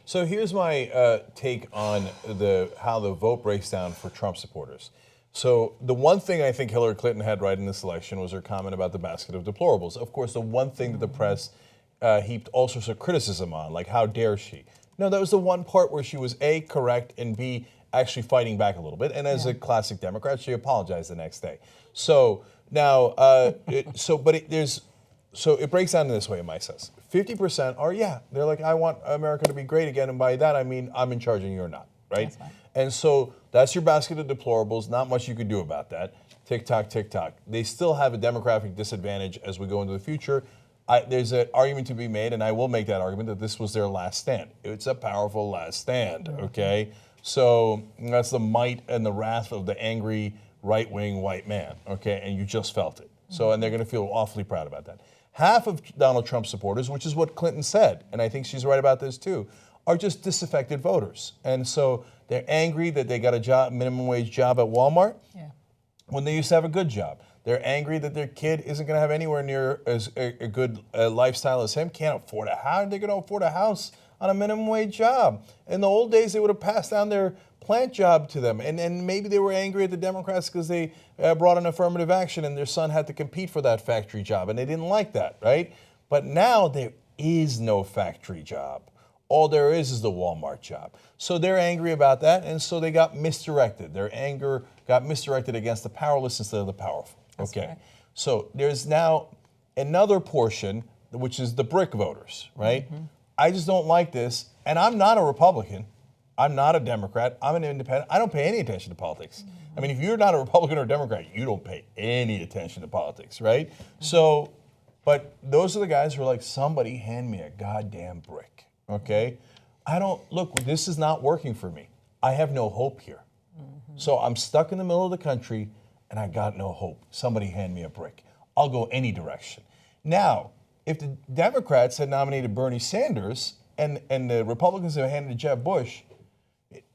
So here's my take on how the vote breaks down for Trump supporters. So the one thing I think Hillary Clinton had right in this election was her comment about the basket of deplorables. Of course, the one thing that the press heaped all sorts of criticism on, like how dare she? No, that was the one part where she was A, correct, and B, actually fighting back a little bit. And as a classic Democrat, she apologized the next day. So now, so it breaks down in this way, Mike says. 50% are, they're like, I want America to be great again, and by that I mean I'm in charge and you're not, right? And so that's your basket of deplorables, not much you could do about that. Tick-tock, tick-tock. They still have a demographic disadvantage as we go into the future. There's an argument to be made, and I will make that argument, that this was their last stand. It's a powerful last stand, okay? So that's the might and the wrath of the angry right-wing white man, okay? And you just felt it. So, and they're gonna feel awfully proud about that. Half of Donald Trump supporters, which is what Clinton said, and I think she's right about this too, are just disaffected voters. And so they're angry that they got a job, minimum wage job at Walmart when they used to have a good job. They're angry that their kid isn't gonna have anywhere near as a good lifestyle as him, can't afford a house. How are they gonna afford a house on a minimum wage job? In the old days, they would have passed down their plant job to them. And maybe they were angry at the Democrats because they brought in affirmative action and their son had to compete for that factory job, and they didn't like that, right? But now there is no factory job. All there is the Walmart job. So they're angry about that, and so they got misdirected. Their anger got misdirected against the powerless instead of the powerful. Okay, so there's now another portion, which is the brick voters, right? I just don't like this, and I'm not a Republican. I'm not a Democrat. I'm an independent. I don't pay any attention to politics. I mean, if you're not a Republican or a Democrat, you don't pay any attention to politics, right? So, but those are the guys who are like, somebody hand me a goddamn brick, okay? Look, this is not working for me. I have no hope here. So I'm stuck in the middle of the country and I got no hope. Somebody hand me a brick. I'll go any direction. Now, if the Democrats had nominated Bernie Sanders and the Republicans had handed to Jeb Bush,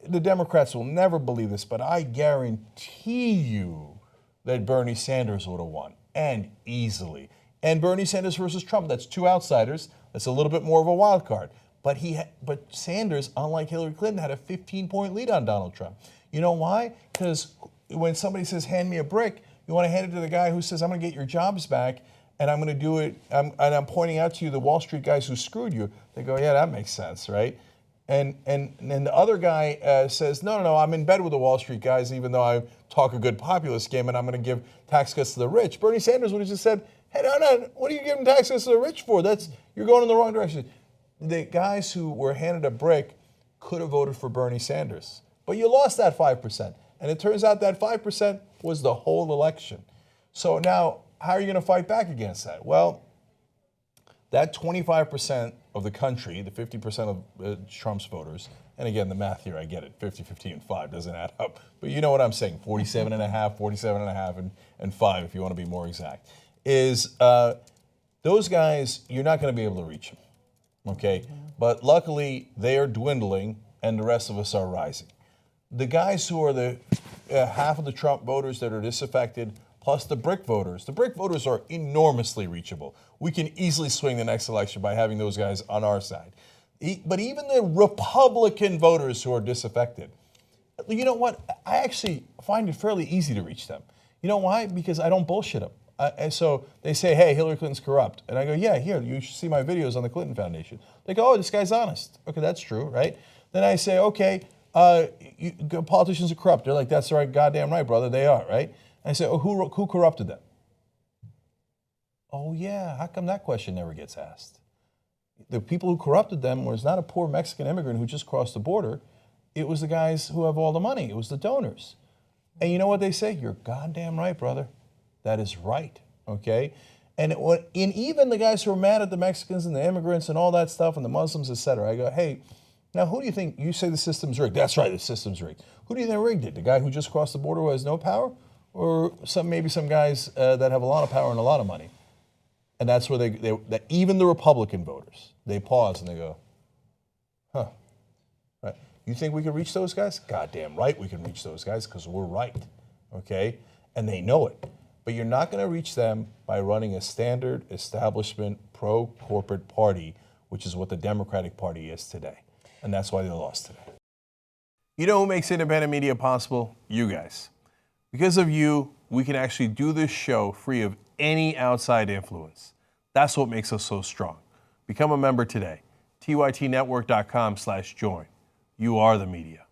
the Democrats will never believe this, but I guarantee you that Bernie Sanders would have won, and easily. And Bernie Sanders versus Trump, that's two outsiders. That's a little bit more of a wild card. But Sanders, unlike Hillary Clinton, had a 15-point lead on Donald Trump. You know why? Because when somebody says, hand me a brick, you want to hand it to the guy who says, I'm going to get your jobs back, and I'm going to do it, and I'm pointing out to you the Wall Street guys who screwed you. They go, yeah, that makes sense, right? And the other guy says, no, I'm in bed with the Wall Street guys, even though I talk a good populist game, and I'm going to give tax cuts to the rich. Bernie Sanders would have just said, hey, no, what are you giving tax cuts to the rich for? You're going in the wrong direction. The guys who were handed a brick could have voted for Bernie Sanders, but you lost that 5%. And it turns out that 5% was the whole election. So now, how are you going to fight back against that? Well, that 25% of the country, the 50% of Trump's voters, and again, the math here, I get it, 50, 50, and 5 doesn't add up. But you know what I'm saying, 47 and a half, 47 and a half, and 5 if you want to be more exact, is those guys, you're not going to be able to reach them, okay? But luckily, they are dwindling, and the rest of us are rising. The guys who are the half of the Trump voters that are disaffected, plus the brick voters are enormously reachable. We can easily swing the next election by having those guys on our side. But even the Republican voters who are disaffected, you know what? I actually find it fairly easy to reach them. You know why? Because I don't bullshit them. And so they say, hey, Hillary Clinton's corrupt. And I go, yeah, here, you should see my videos on the Clinton Foundation. They go, oh, this guy's honest. Okay, that's true, right? Then I say, okay, politicians are corrupt. They're like, that's right, goddamn right, brother, they are, right? I say, oh, who corrupted them? Oh, yeah, how come that question never gets asked? The people who corrupted them was not a poor Mexican immigrant who just crossed the border. It was the guys who have all the money. It was the donors. And you know what they say? You're goddamn right, brother. That is right, okay? And even the guys who are mad at the Mexicans and the immigrants and all that stuff and the Muslims, et cetera, I go, hey, now who do you think, you say the system's rigged. That's right, the system's rigged. Who do you think rigged it? The guy who just crossed the border who has no power? Or maybe some guys that have a lot of power and a lot of money? And that's where that even the Republican voters, they pause and they go, huh, right? You think we can reach those guys? Goddamn right we can reach those guys because we're right, okay? And they know it. But you're not going to reach them by running a standard establishment pro-corporate party, which is what the Democratic Party is today. And that's why they lost today. You know who makes independent media possible? You guys. Because of you, we can actually do this show free of any outside influence. That's what makes us so strong. Become a member today. tytnetwork.com/join. You are the media.